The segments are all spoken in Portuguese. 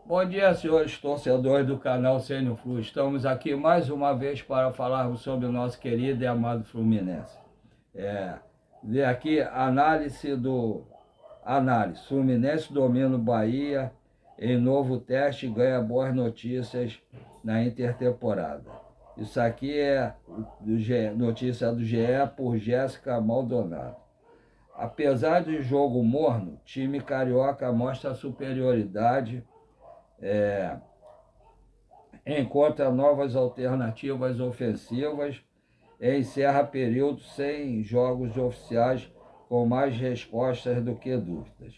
Bom dia, senhores torcedores do canal Sênior Flu. Estamos aqui mais uma vez para falarmos sobre o nosso querido e amado Fluminense. Ver aqui a análise. Fluminense domina o Bahia em novo teste e ganha boas notícias na intertemporada. Isso aqui é notícia do GE por Jéssica Maldonado. Apesar de jogo morno, time carioca mostra superioridade, encontra novas alternativas ofensivas e encerra período sem jogos oficiais com mais respostas do que dúvidas.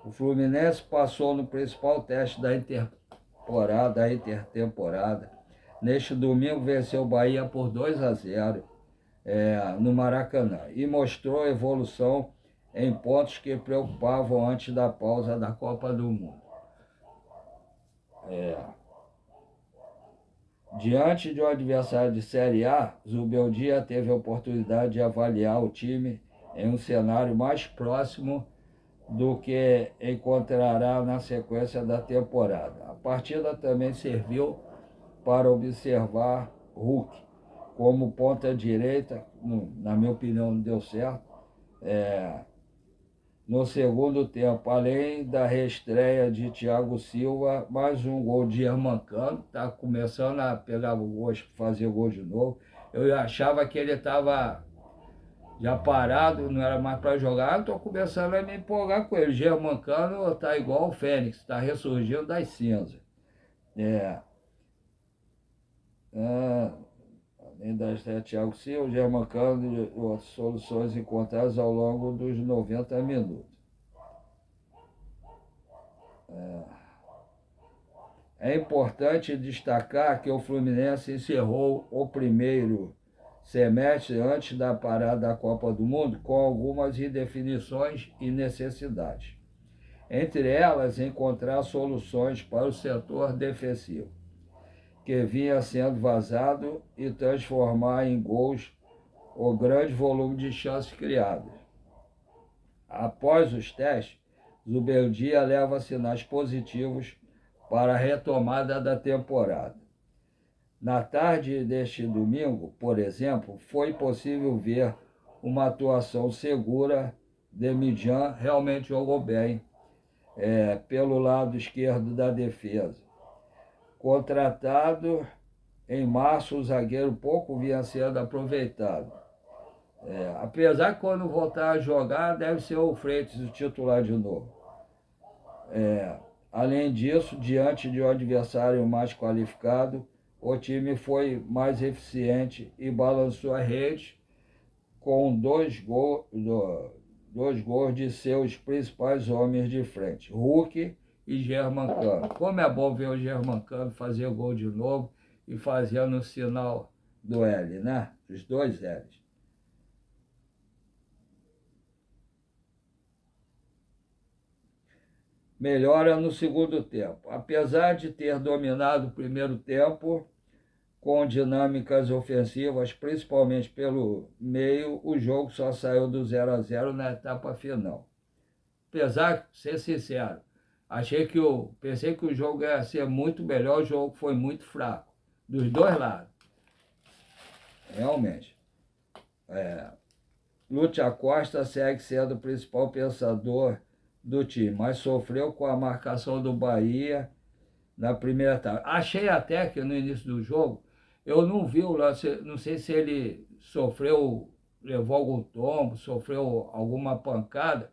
O Fluminense passou no principal teste da intertemporada. Neste domingo venceu o Bahia por 2-0 no Maracanã e mostrou evolução em pontos que preocupavam antes da pausa da Copa do Mundo. Diante de um adversário de Série A, Zubeldia teve a oportunidade de avaliar o time em um cenário mais próximo do que encontrará na sequência da temporada. A partida também serviu para observar Hulk como ponta direita, na minha opinião não deu certo, no segundo tempo, além da reestreia de Thiago Silva, mais um gol de Germancano, está começando a pegar o gosto, fazer gol de novo. Eu achava que ele estava já parado, não era mais para jogar, estou começando a me empolgar com ele. Germancano está igual o Fênix, está ressurgindo das cinzas. Além das Thiago Silva, Germancano e outras soluções encontradas ao longo dos 90 minutos. É importante destacar que o Fluminense encerrou o primeiro semestre antes da parada da Copa do Mundo com algumas indefinições e necessidades. Entre elas, encontrar soluções para o setor defensivo, que vinha sendo vazado, e transformar em gols o grande volume de chances criadas. Após os testes, Zubeldia leva sinais positivos para a retomada da temporada. Na tarde deste domingo, por exemplo, foi possível ver uma atuação segura de Midjan, realmente jogou bem, pelo lado esquerdo da defesa. Contratado em março, o zagueiro pouco vinha sendo aproveitado. Apesar que quando voltar a jogar, deve ser o Freitas o titular de novo. Além disso, diante de um adversário mais qualificado, o time foi mais eficiente e balançou a rede com dois gols de seus principais homens de frente, Hulk e Germancano. Como é bom ver o Germancano fazer gol de novo e fazendo o sinal do L, né? Os dois L's. Melhora no segundo tempo. Apesar de ter dominado o primeiro tempo, com dinâmicas ofensivas, principalmente pelo meio, o jogo só saiu do 0-0 na etapa final. Apesar de ser sincero, pensei que o jogo ia ser muito melhor, o jogo foi muito fraco, dos dois lados. Realmente. Lúcio Acosta segue sendo o principal pensador do time, mas sofreu com a marcação do Bahia na primeira etapa. Achei até que no início do jogo, eu não vi o lance, não sei se ele levou algum tombo, sofreu alguma pancada,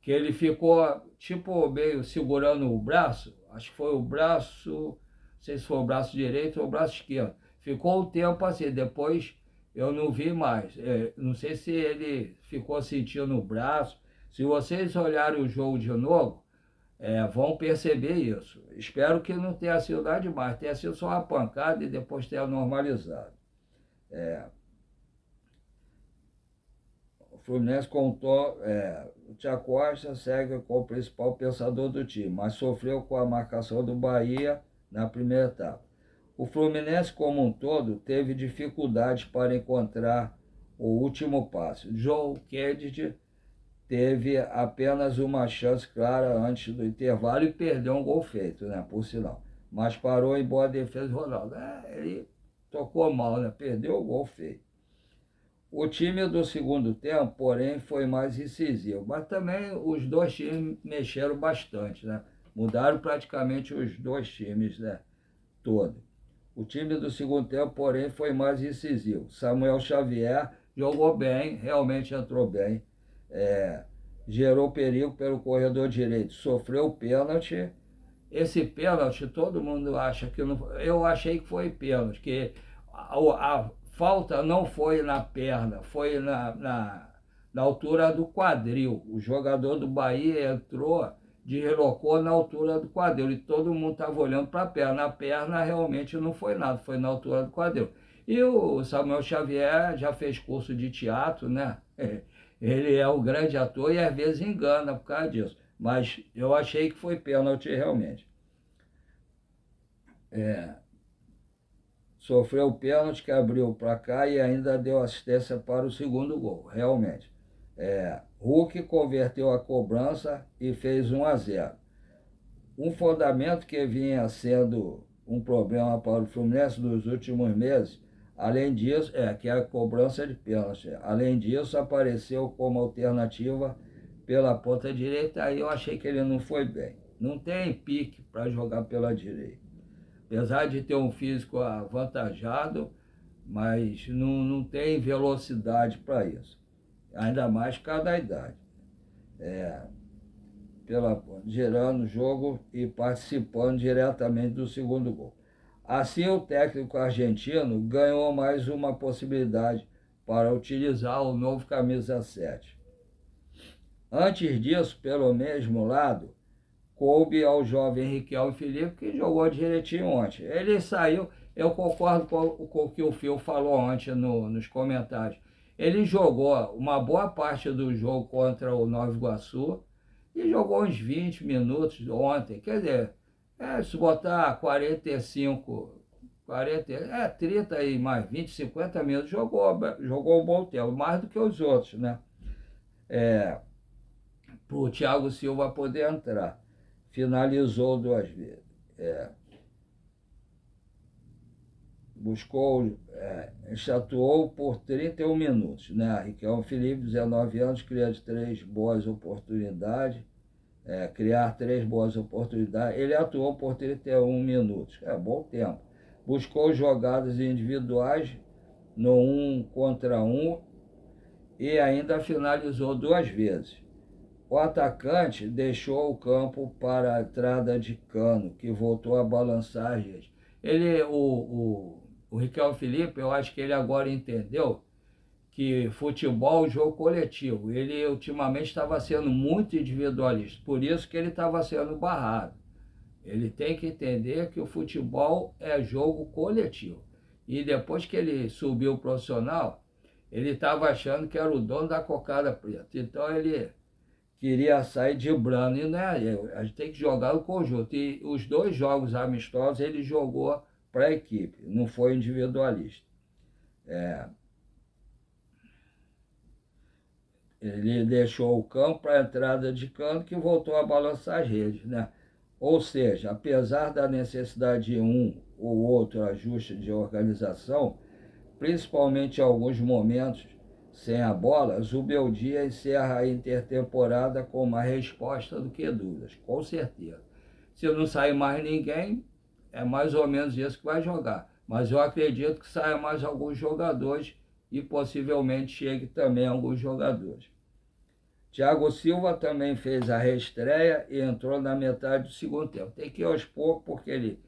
que ele ficou tipo meio segurando o braço, acho que foi o braço, não sei se foi o braço direito ou o braço esquerdo. Ficou o tempo assim, depois eu não vi mais. Não sei se ele ficou sentindo o braço. Se vocês olharem o jogo de novo, vão perceber isso. Espero que não tenha sido nada demais, tenha sido só uma pancada e depois tenha normalizado. O Fluminense contou, o Thiago Costa segue como o principal pensador do time, mas sofreu com a marcação do Bahia na primeira etapa. O Fluminense, como um todo, teve dificuldades para encontrar o último passe. Joe Kennedy teve apenas uma chance clara antes do intervalo e perdeu um gol feito, né, por sinal. Mas parou em boa defesa do Ronaldo. Ele tocou mal, né? Perdeu o gol feito. O time do segundo tempo, porém, foi mais incisivo. Mas também os dois times mexeram bastante, né? Mudaram praticamente os dois times, né? Todo. O time do segundo tempo, porém, foi mais incisivo. Samuel Xavier jogou bem, realmente entrou bem. Gerou perigo pelo corredor direito. Sofreu pênalti. Esse pênalti, todo mundo acha que não. Eu achei que foi pênalti, que a falta não foi na perna, foi na altura do quadril. O jogador do Bahia entrou, deslocou na altura do quadril e todo mundo estava olhando para a perna. A perna realmente não foi nada, foi na altura do quadril. E o Samuel Xavier já fez curso de teatro, né? Ele é um grande ator e às vezes engana por causa disso. Mas eu achei que foi pênalti realmente. Sofreu o pênalti que abriu o placar e ainda deu assistência para o segundo gol, realmente. Hulk converteu a cobrança e fez 1-0. Um fundamento que vinha sendo um problema para o Fluminense nos últimos meses, além disso, que é a cobrança de pênalti. Além disso, apareceu como alternativa pela ponta direita, aí eu achei que ele não foi bem. Não tem pique para jogar pela direita. Apesar de ter um físico avantajado, mas não tem velocidade para isso. Ainda mais cada idade. Gerando o jogo e participando diretamente do segundo gol. Assim, o técnico argentino ganhou mais uma possibilidade para utilizar o novo camisa 7. Antes disso, pelo mesmo lado, coube ao jovem Riquelme Felipe, que jogou direitinho ontem. Ele saiu, eu concordo com o que o Phil falou ontem nos comentários. Ele jogou uma boa parte do jogo contra o Nova Iguaçu e jogou uns 20 minutos ontem. Quer dizer, se botar 30 e mais 20, 50 minutos, jogou um bom tempo, mais do que os outros, né? Para o Thiago Silva poder entrar. Finalizou 2 vezes. Estatuou por 31 minutos, né? Riquelme Felipe, 19 anos, criar 3 boas oportunidades, criar 3 boas oportunidades. Ele atuou por 31 minutos, bom tempo. Buscou jogadas individuais no 1 contra 1 e ainda finalizou 2 vezes. O atacante deixou o campo para a entrada de Cano, que voltou a balançar as redes. O Riquelme Felipe, eu acho que ele agora entendeu que futebol é um jogo coletivo. Ele ultimamente estava sendo muito individualista, por isso que ele estava sendo barrado. Ele tem que entender que o futebol é jogo coletivo. E depois que ele subiu o profissional, ele estava achando que era o dono da cocada preta. Então ele queria sair driblando, e né, a gente tem que jogar no conjunto. E os 2 jogos amistosos ele jogou para a equipe, não foi individualista. Ele deixou o campo para a entrada de Cano, que voltou a balançar as redes, né? Ou seja, apesar da necessidade de um ou outro ajuste de organização, principalmente em alguns momentos sem a bola, Zubeldia encerra a intertemporada com mais resposta do que dúvidas, com certeza. Se não sair mais ninguém, é mais ou menos isso que vai jogar. Mas eu acredito que saia mais alguns jogadores e possivelmente chegue também alguns jogadores. Thiago Silva também fez a reestreia e entrou na metade do segundo tempo. Tem que ir aos poucos, porque ele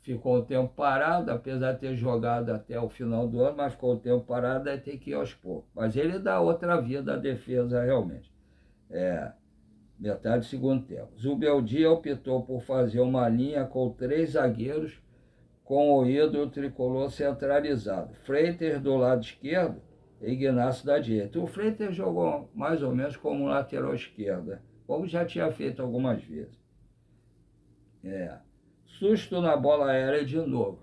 ficou um tempo parado, apesar de ter jogado até o final do ano, mas ficou um tempo parado, aí tem que ir aos poucos. Mas ele dá outra vida à defesa realmente. Metade do segundo tempo. Zubeldia optou por fazer uma linha com 3 zagueiros com o ídolo tricolor centralizado. Freitas do lado esquerdo e Ignacio da direita. O Freitas jogou mais ou menos como lateral esquerda, como já tinha feito algumas vezes. Susto na bola aérea de novo.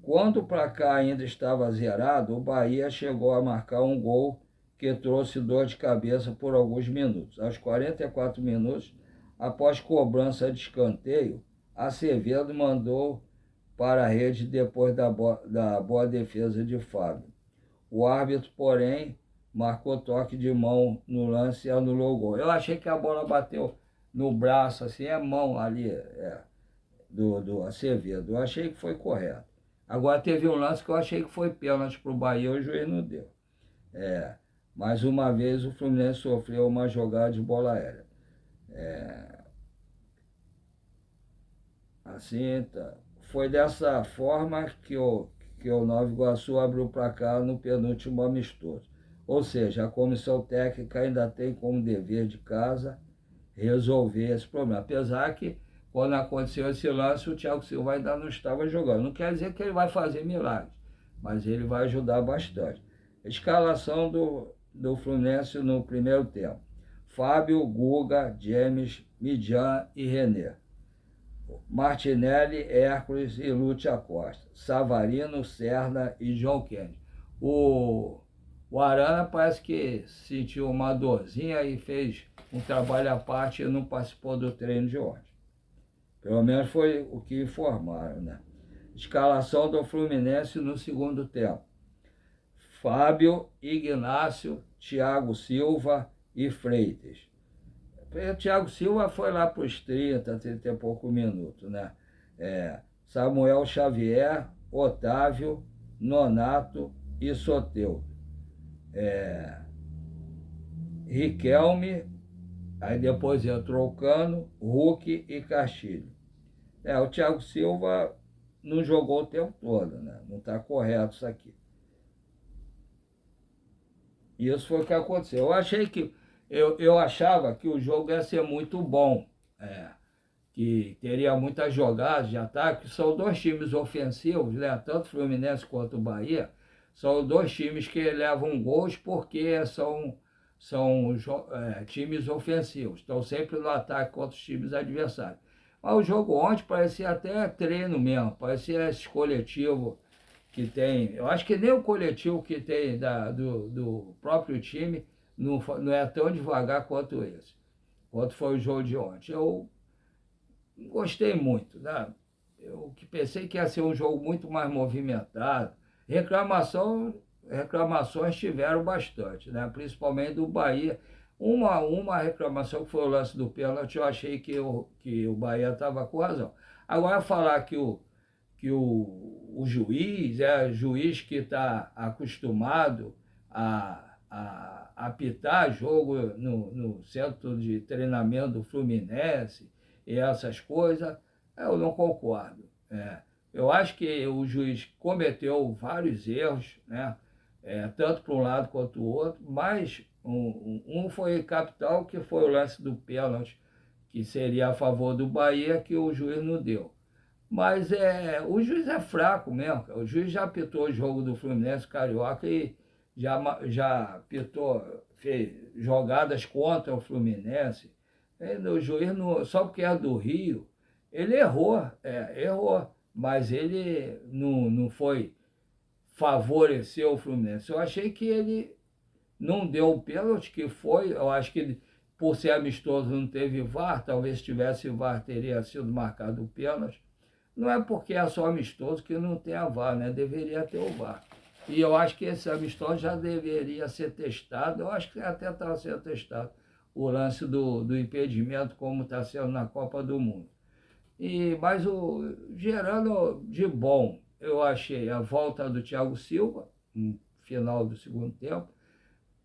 Quando o placar ainda estava zerado, o Bahia chegou a marcar um gol que trouxe dor de cabeça por alguns minutos. Aos 44 minutos, após cobrança de escanteio, Acevedo mandou para a rede depois da boa defesa de Fábio. O árbitro, porém, marcou toque de mão no lance e anulou o gol. Eu achei que a bola bateu no braço, assim, é mão ali do Acevedo. Eu achei que foi correto. Agora teve um lance que eu achei que foi pênalti para o Bahia, o juiz não deu. Mais uma vez o Fluminense sofreu uma jogada de bola aérea. Assim, tá. Foi dessa forma que o Nova Iguaçu abriu o placar no penúltimo amistoso. Ou seja, a comissão técnica ainda tem como dever de casa resolver esse problema. Apesar que, quando aconteceu esse lance, o Thiago Silva ainda não estava jogando. Não quer dizer que ele vai fazer milagres, mas ele vai ajudar bastante. Escalação do Fluminense no primeiro tempo: Fábio, Guga, James, Midjan e René. Martinelli, Hércules e Lúcio Acosta. Savarino, Serna e João Kennedy. O Arana parece que sentiu uma dorzinha e fez um trabalho à parte e não participou do treino de ontem. Pelo menos foi o que informaram, né? Escalação do Fluminense no segundo tempo: Fábio, Ignácio, Thiago Silva e Freitas. O Thiago Silva foi lá para os 30 e poucos minutos, né? Samuel Xavier, Otávio, Nonato e Soteldo. Riquelme, aí depois entrou Cano, Hulk e Castilho. O Thiago Silva não jogou o tempo todo, né? Não está correto isso aqui. Isso foi o que aconteceu. Eu achava que o jogo ia ser muito bom, que teria muitas jogadas de ataque. São dois times ofensivos, né? Tanto o Fluminense quanto o Bahia, são dois times que levam gols porque são times ofensivos, estão sempre no ataque contra os times adversários. Mas o jogo ontem parecia até treino mesmo, parecia esse coletivo que tem. Eu acho que nem o coletivo que tem do próprio time não é tão devagar quanto esse, quanto foi o jogo de ontem. Eu gostei muito, né? Eu que pensei que ia ser um jogo muito mais movimentado. Reclamações tiveram bastante, né? Principalmente do Bahia. Uma reclamação que foi o lance do pênalti, eu achei que o Bahia estava com razão. Agora, falar que o juiz juiz que está acostumado a apitar jogo no centro de treinamento do Fluminense e essas coisas, eu não concordo. Eu acho que o juiz cometeu vários erros, né? Tanto para um lado quanto o outro, mas um foi capital, que foi o lance do pênalti, que seria a favor do Bahia, que o juiz não deu. Mas o juiz é fraco mesmo. O juiz já apitou o jogo do Fluminense Carioca e já apitou, fez jogadas contra o Fluminense. O juiz, só porque é do Rio, ele errou, mas ele não foi favorecer o Fluminense. Eu achei que ele não deu o pênalti, eu acho que ele, por ser amistoso, não teve VAR, talvez se tivesse VAR teria sido marcado o pênalti. Não é porque é só amistoso que não tem a VAR, né? Deveria ter o VAR. E eu acho que esse amistoso já deveria ser testado, eu acho que até está sendo testado o lance do impedimento, como está sendo na Copa do Mundo. Mas gerando de bom, eu achei a volta do Thiago Silva, no final do segundo tempo,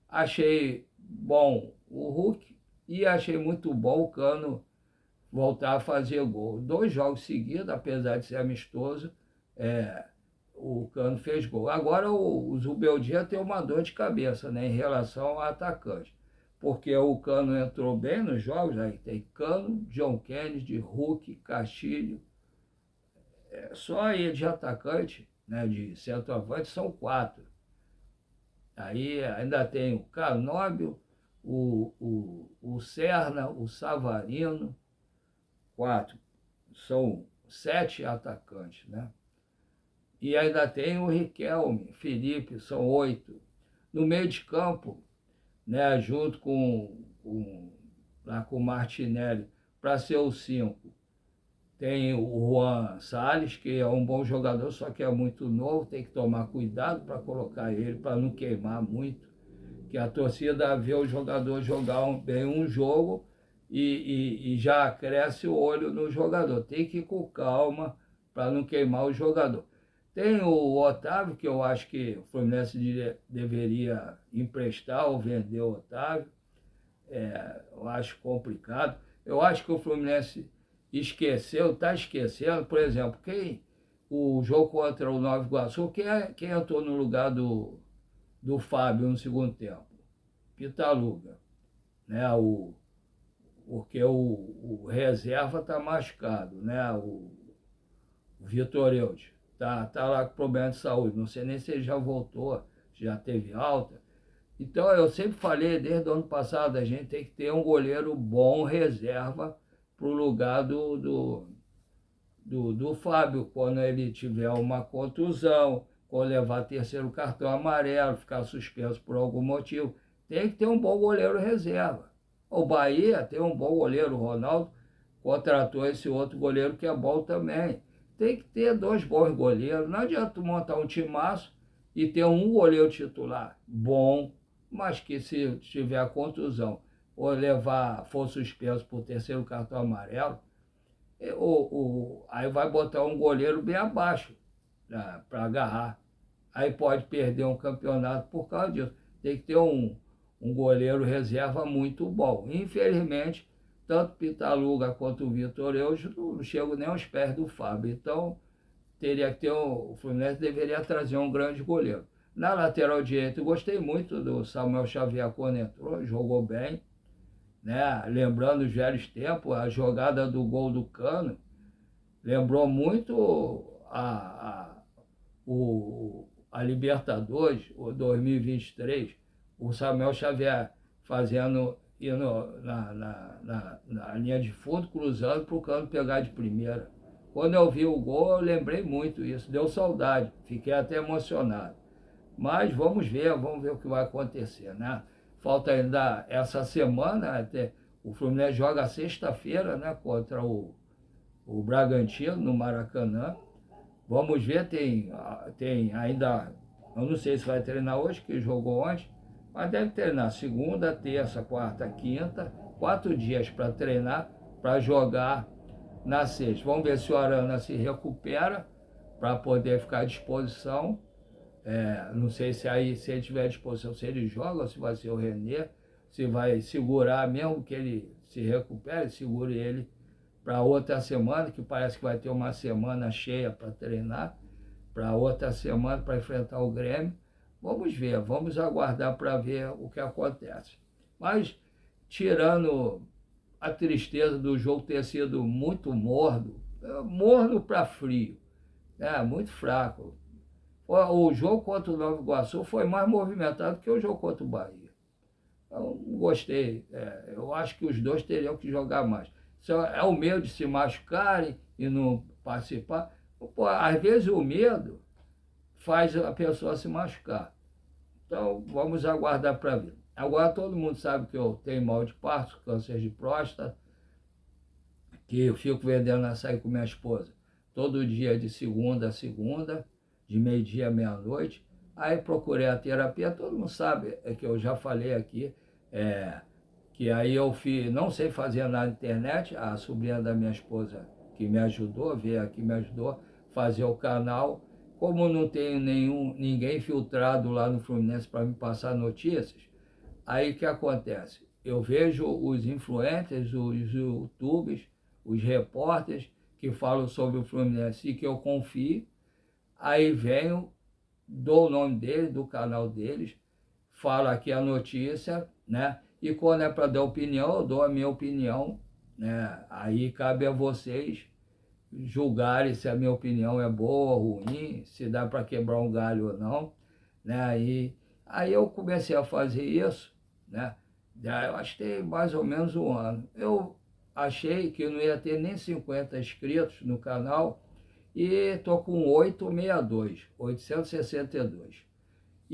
achei bom o Hulk e achei muito bom o Cano voltar a fazer gol. 2 jogos seguidos, apesar de ser amistoso, o Cano fez gol. Agora o Zubeldia tem uma dor de cabeça, né, em relação ao atacante, porque o Cano entrou bem nos jogos, aí tem Cano, John Kennedy, Hulk, Castilho, só ele de atacante, né, de centroavante, são 4. Aí ainda tem o Canóbio, o Serna, o Savarino, 4. São 7 atacantes, né? E ainda tem o Riquelme, Felipe, são 8. No meio de campo, né, junto lá com o Martinelli, para ser o 5. Tem o Juan Salles, que é um bom jogador, só que é muito novo, tem que tomar cuidado para colocar ele, para não queimar muito, que a torcida vê o jogador jogar bem um jogo e já cresce o olho no jogador. Tem que ir com calma para não queimar o jogador. Tem o Otávio, que eu acho que o Fluminense deveria emprestar ou vender o Otávio. Eu acho complicado. Eu acho que o Fluminense está esquecendo, por exemplo, o jogo contra o Nova Iguaçu, quem entrou no lugar do Fábio no segundo tempo? Pitaluga, né? Porque o reserva está machucado, né? O Vitor Eudes tá lá com problema de saúde, não sei nem se ele já voltou, já teve alta. Então, eu sempre falei, desde o ano passado, a gente tem que ter um goleiro bom, reserva, para o lugar do Fábio, quando ele tiver uma contusão, ou levar terceiro cartão amarelo, ficar suspenso por algum motivo. Tem que ter um bom goleiro reserva. O Bahia tem um bom goleiro, o Ronaldo contratou esse outro goleiro que é bom também. Tem que ter dois bons goleiros. Não adianta montar um timaço e ter um goleiro titular bom, mas que se tiver contusão ou for suspenso por terceiro cartão amarelo, aí vai botar um goleiro bem abaixo, né, para agarrar. Aí pode perder um campeonato por causa disso. Tem que ter um goleiro reserva muito bom. Infelizmente, tanto Pitaluga quanto o Vitor Eudes não chegam nem aos pés do Fábio. Então, teria que ter o Fluminense deveria trazer um grande goleiro. Na lateral direita, eu gostei muito do Samuel Xavier quando entrou, jogou bem, né? Lembrando os velhos tempos, a jogada do gol do Cano lembrou muito a Libertadores, o 2023, o Samuel Xavier indo na linha de fundo, cruzando para o Cano pegar de primeira. Quando eu vi o gol, eu lembrei muito isso, deu saudade, fiquei até emocionado. Mas vamos ver o que vai acontecer, né? Falta ainda essa semana, até o Fluminense joga sexta-feira, né, contra o Bragantino, no Maracanã. Vamos ver, tem ainda, eu não sei se vai treinar hoje, que jogou ontem, mas deve treinar segunda, terça, quarta, quinta, 4 dias para treinar, para jogar na sexta. Vamos ver se o Arana se recupera para poder ficar à disposição. Não sei se ele tiver à disposição, se ele joga, ou se vai ser o René, se vai segurar, mesmo que ele se recupere, segure ele para outra semana, que parece que vai ter uma semana cheia para treinar, para outra semana para enfrentar o Grêmio. Vamos ver, vamos aguardar para ver o que acontece. Mas, tirando a tristeza do jogo ter sido muito morno para frio, muito fraco. O jogo contra o Nova Iguaçu foi mais movimentado que o jogo contra o Bahia. Eu gostei. Eu acho que os dois teriam que jogar mais. É o medo de se machucarem e não participar. Pô, às vezes o medo faz a pessoa se machucar. Então, vamos aguardar para ver. Agora, todo mundo sabe que eu tenho mal de parto, câncer de próstata, que eu fico vendendo açaí com minha esposa todo dia de segunda a segunda, de meio-dia à meia-noite. Aí procurei a terapia, todo mundo sabe que eu já falei aqui, que aí eu não sei fazer nada na internet, a sobrinha da minha esposa que me ajudou, veio aqui, me ajudou a fazer o canal. Como não tenho ninguém filtrado lá no Fluminense para me passar notícias, aí o que acontece? Eu vejo os influencers, os youtubers, os repórteres que falam sobre o Fluminense e que eu confio, aí venho, dou o nome deles, do canal deles, falo aqui a notícia, né? E quando é para dar opinião, eu dou a minha opinião, né? Aí cabe a vocês julgarem se a minha opinião é boa ou ruim, se dá para quebrar um galho ou não, né? Aí eu comecei a fazer isso, né? Eu acho que tem mais ou menos um ano. Eu achei que eu não ia ter nem 50 inscritos no canal e estou com 862.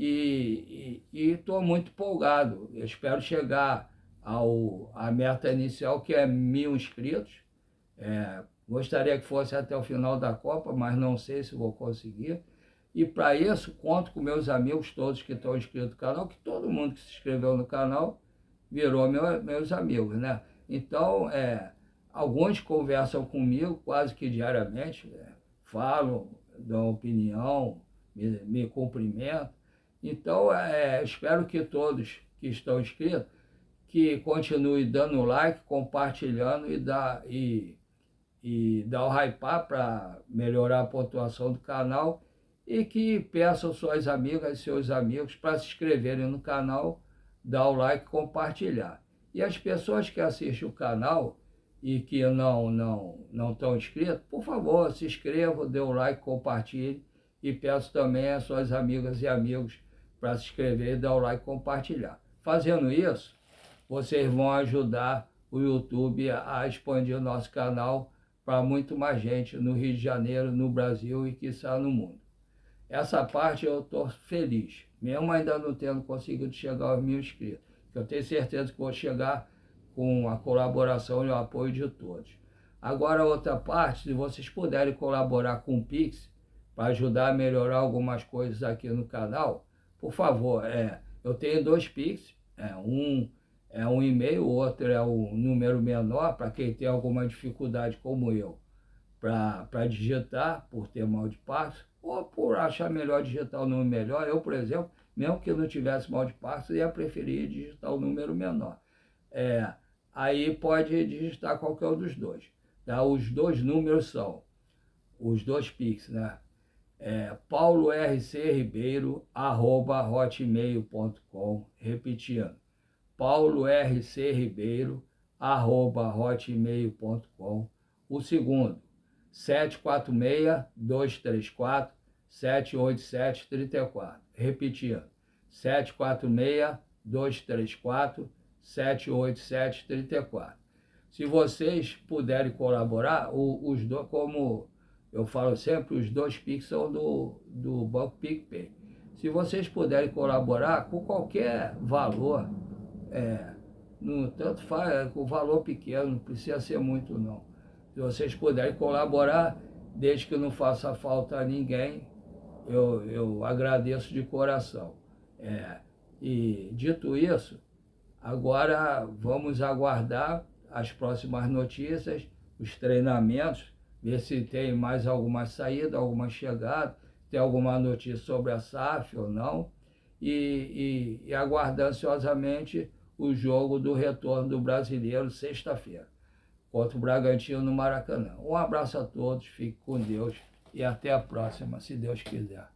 e estou muito empolgado. Eu espero chegar à meta inicial, que é 1.000 inscritos. Gostaria que fosse até o final da Copa, mas não sei se vou conseguir. E para isso, conto com meus amigos todos que estão inscritos no canal, que todo mundo que se inscreveu no canal virou meus amigos, né? Então, alguns conversam comigo quase que diariamente, falam, dão opinião, me cumprimentam. Então, espero que todos que estão inscritos, que continuem dando like, compartilhando e dar o hypar para melhorar a pontuação do canal, e que peçam suas amigas e seus amigos para se inscreverem no canal, dar o like e compartilhar. E as pessoas que assistem o canal e que não estão inscritos, por favor, se inscrevam, dê o like, compartilhe, e peço também às suas amigas e amigos para se inscrever, dar o like e compartilhar. Fazendo isso, vocês vão ajudar o YouTube a expandir o nosso canal para muito mais gente no Rio de Janeiro, no Brasil e quiçá no mundo. Essa parte eu estou feliz, mesmo ainda não tendo conseguido chegar aos 1.000 inscritos. Eu tenho certeza que vou chegar com a colaboração e o apoio de todos. Agora, a outra parte, se vocês puderem colaborar com o Pix, para ajudar a melhorar algumas coisas aqui no canal, por favor, eu tenho 2 Pix, um é um e-mail, o outro é um número menor, para quem tem alguma dificuldade como eu, para digitar, por ter mal de passo, ou por achar melhor digitar o número melhor. Eu, por exemplo, mesmo que eu não tivesse mal de passo, ia preferir digitar o número menor. Aí pode digitar qualquer um dos dois. Tá? Os 2 números são, os 2 Pix, né? paulorcribeiro@hotmail.com, repetindo, paulorcribeiro@hotmail.com. O segundo, 746-234-787-34. Repetindo, 746-234-787-34. Se vocês puderem colaborar, os dois, como eu falo sempre, os 2 Pix são do Banco PicPay. Se vocês puderem colaborar com qualquer valor, tanto faz, com valor pequeno, não precisa ser muito não. Se vocês puderem colaborar, desde que não faça falta a ninguém, eu agradeço de coração. E dito isso, agora vamos aguardar as próximas notícias, os treinamentos, ver se tem mais alguma saída, alguma chegada, tem alguma notícia sobre a SAF ou não, e aguardar ansiosamente o jogo do retorno do Brasileiro, sexta-feira, contra o Bragantino no Maracanã. Um abraço a todos, fique com Deus e até a próxima, se Deus quiser.